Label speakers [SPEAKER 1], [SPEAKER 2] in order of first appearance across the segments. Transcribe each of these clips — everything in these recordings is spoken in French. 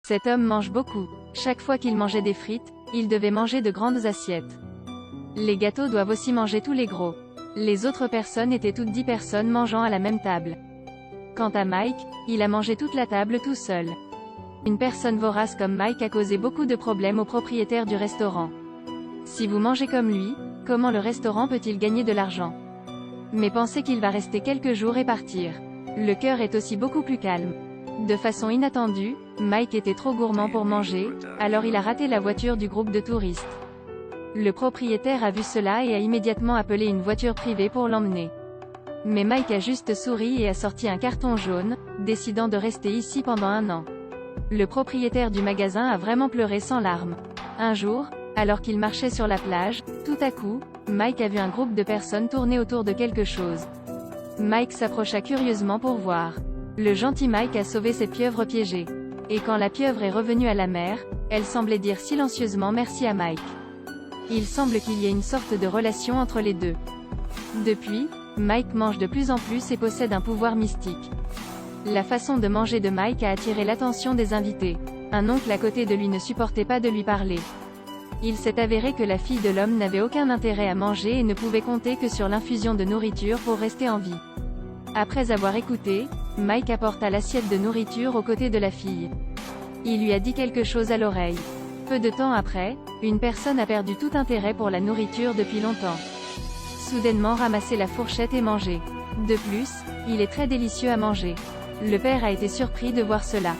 [SPEAKER 1] Cet homme mange beaucoup. Chaque fois qu'il mangeait des frites, il devait manger de grandes assiettes. Les gâteaux doivent aussi manger tous les gros. Les autres personnes étaient toutes 10 personnes mangeant à la même table. Quant à Mike, il a mangé toute la table tout seul. Une personne vorace comme Mike a causé beaucoup de problèmes au propriétaire du restaurant. Si vous mangez comme lui, comment le restaurant peut-il gagner de l'argent? Mais pensez qu'il va rester quelques jours et partir. Le cœur est aussi beaucoup plus calme. De façon inattendue, Mike était trop gourmand pour manger, alors il a raté la voiture du groupe de touristes. Le propriétaire a vu cela et a immédiatement appelé une voiture privée pour l'emmener. Mais Mike a juste souri et a sorti un carton jaune, décidant de rester ici pendant 1 an. Le propriétaire du magasin a vraiment pleuré sans larmes. Un jour, alors qu'il marchait sur la plage, tout à coup, Mike a vu un groupe de personnes tourner autour de quelque chose. Mike s'approcha curieusement pour voir. Le gentil Mike a sauvé cette pieuvre piégée. Et quand la pieuvre est revenue à la mer, elle semblait dire silencieusement merci à Mike. Il semble qu'il y ait une sorte de relation entre les deux. Depuis, Mike mange de plus en plus et possède un pouvoir mystique. La façon de manger de Mike a attiré l'attention des invités. Un oncle à côté de lui ne supportait pas de lui parler. Il s'est avéré que la fille de l'homme n'avait aucun intérêt à manger et ne pouvait compter que sur l'infusion de nourriture pour rester en vie. Après avoir écouté, Mike apporta l'assiette de nourriture aux côtés de la fille. Il lui a dit quelque chose à l'oreille. Peu de temps après, une personne a perdu tout intérêt pour la nourriture depuis longtemps. Soudainement ramasser la fourchette et manger. De plus, il est très délicieux à manger. Le père a été surpris de voir cela.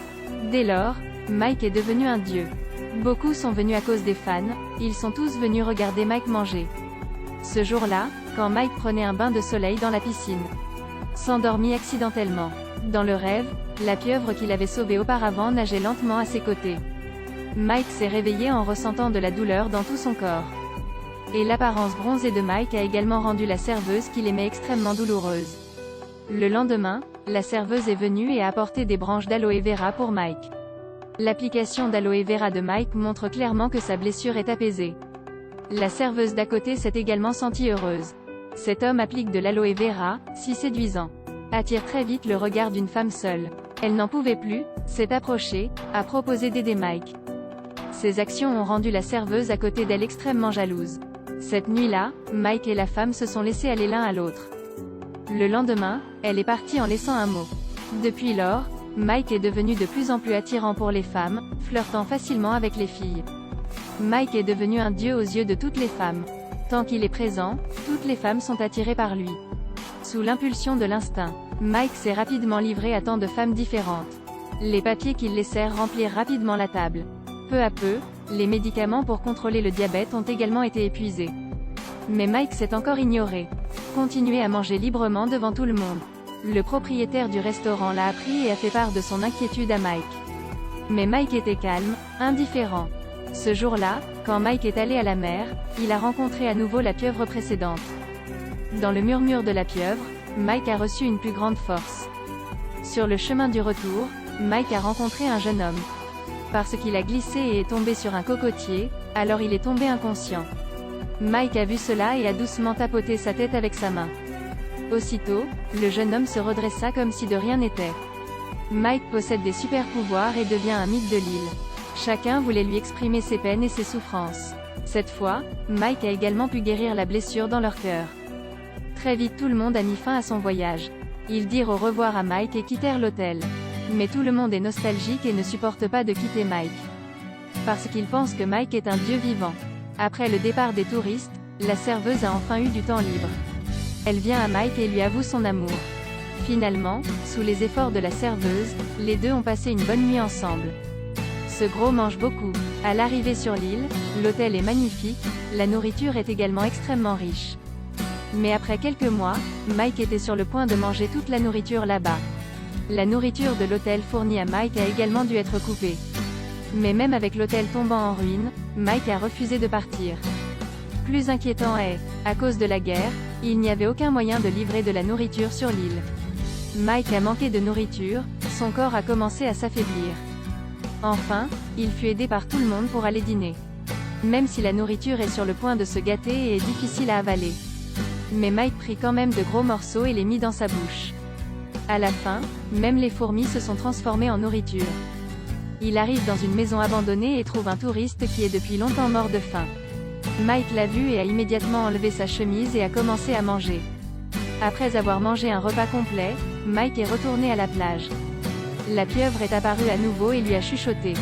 [SPEAKER 1] Dès lors, Mike est devenu un dieu. Beaucoup sont venus à cause des fans, ils sont tous venus regarder Mike manger. Ce jour-là, quand Mike prenait un bain de soleil dans la piscine, s'endormit accidentellement. Dans le rêve, la pieuvre qu'il avait sauvée auparavant nageait lentement à ses côtés. Mike s'est réveillé en ressentant de la douleur dans tout son corps. Et l'apparence bronzée de Mike a également rendu la serveuse qu'il aimait extrêmement douloureuse. Le lendemain, la serveuse est venue et a apporté des branches d'aloe vera pour Mike. L'application d'aloe vera de Mike montre clairement que sa blessure est apaisée. La serveuse d'à côté s'est également sentie heureuse. Cet homme applique de l'aloe vera, si séduisant, attire très vite le regard d'une femme seule. Elle n'en pouvait plus, s'est approchée, a proposé d'aider Mike. Ses actions ont rendu la serveuse à côté d'elle extrêmement jalouse. Cette nuit-là, Mike et la femme se sont laissés aller l'un à l'autre. Le lendemain, elle est partie en laissant un mot. Depuis lors, Mike est devenu de plus en plus attirant pour les femmes, flirtant facilement avec les filles. Mike est devenu un dieu aux yeux de toutes les femmes. Tant qu'il est présent, toutes les femmes sont attirées par lui. Sous l'impulsion de l'instinct, Mike s'est rapidement livré à tant de femmes différentes. Les papiers qu'il laissèrent remplir rapidement la table. Peu à peu, les médicaments pour contrôler le diabète ont également été épuisés. Mais Mike s'est encore ignoré. Continuait à manger librement devant tout le monde. Le propriétaire du restaurant l'a appris et a fait part de son inquiétude à Mike. Mais Mike était calme, indifférent. Ce jour-là, quand Mike est allé à la mer, il a rencontré à nouveau la pieuvre précédente. Dans le murmure de la pieuvre, Mike a reçu une plus grande force. Sur le chemin du retour, Mike a rencontré un jeune homme. Parce qu'il a glissé et est tombé sur un cocotier, alors il est tombé inconscient. Mike a vu cela et a doucement tapoté sa tête avec sa main. Aussitôt, le jeune homme se redressa comme si de rien n'était. Mike possède des super pouvoirs et devient un mythe de l'île. Chacun voulait lui exprimer ses peines et ses souffrances. Cette fois, Mike a également pu guérir la blessure dans leur cœur. Très vite tout le monde a mis fin à son voyage. Ils dirent au revoir à Mike et quittèrent l'hôtel. Mais tout le monde est nostalgique et ne supporte pas de quitter Mike. Parce qu'il pense que Mike est un dieu vivant. Après le départ des touristes, la serveuse a enfin eu du temps libre. Elle vient à Mike et lui avoue son amour. Finalement, sous les efforts de la serveuse, les deux ont passé une bonne nuit ensemble. Ce gros mange beaucoup. À l'arrivée sur l'île, l'hôtel est magnifique, la nourriture est également extrêmement riche. Mais après quelques mois, Mike était sur le point de manger toute la nourriture là-bas. La nourriture de l'hôtel fournie à Mike a également dû être coupée. Mais même avec l'hôtel tombant en ruine, Mike a refusé de partir. Plus inquiétant est, à cause de la guerre, il n'y avait aucun moyen de livrer de la nourriture sur l'île. Mike a manqué de nourriture, son corps a commencé à s'affaiblir. Enfin, il fut aidé par tout le monde pour aller dîner. Même si la nourriture est sur le point de se gâter et est difficile à avaler. Mais Mike prit quand même de gros morceaux et les mit dans sa bouche. À la fin, même les fourmis se sont transformées en nourriture. Il arrive dans une maison abandonnée et trouve un touriste qui est depuis longtemps mort de faim. Mike l'a vu et a immédiatement enlevé sa chemise et a commencé à manger. Après avoir mangé un repas complet, Mike est retourné à la plage. La pieuvre est apparue à nouveau et lui a chuchoté.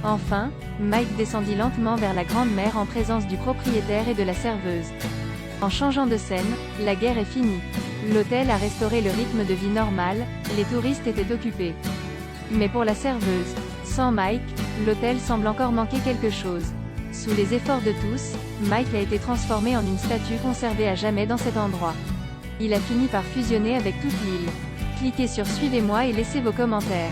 [SPEAKER 1] Enfin, Mike descendit lentement vers la grande mer en présence du propriétaire et de la serveuse. En changeant de scène, la guerre est finie. L'hôtel a restauré le rythme de vie normal, les touristes étaient occupés. Mais pour la serveuse, sans Mike, l'hôtel semble encore manquer quelque chose. Sous les efforts de tous, Mike a été transformé en une statue conservée à jamais dans cet endroit. Il a fini par fusionner avec toute l'île. Cliquez sur Suivez-moi et laissez vos commentaires.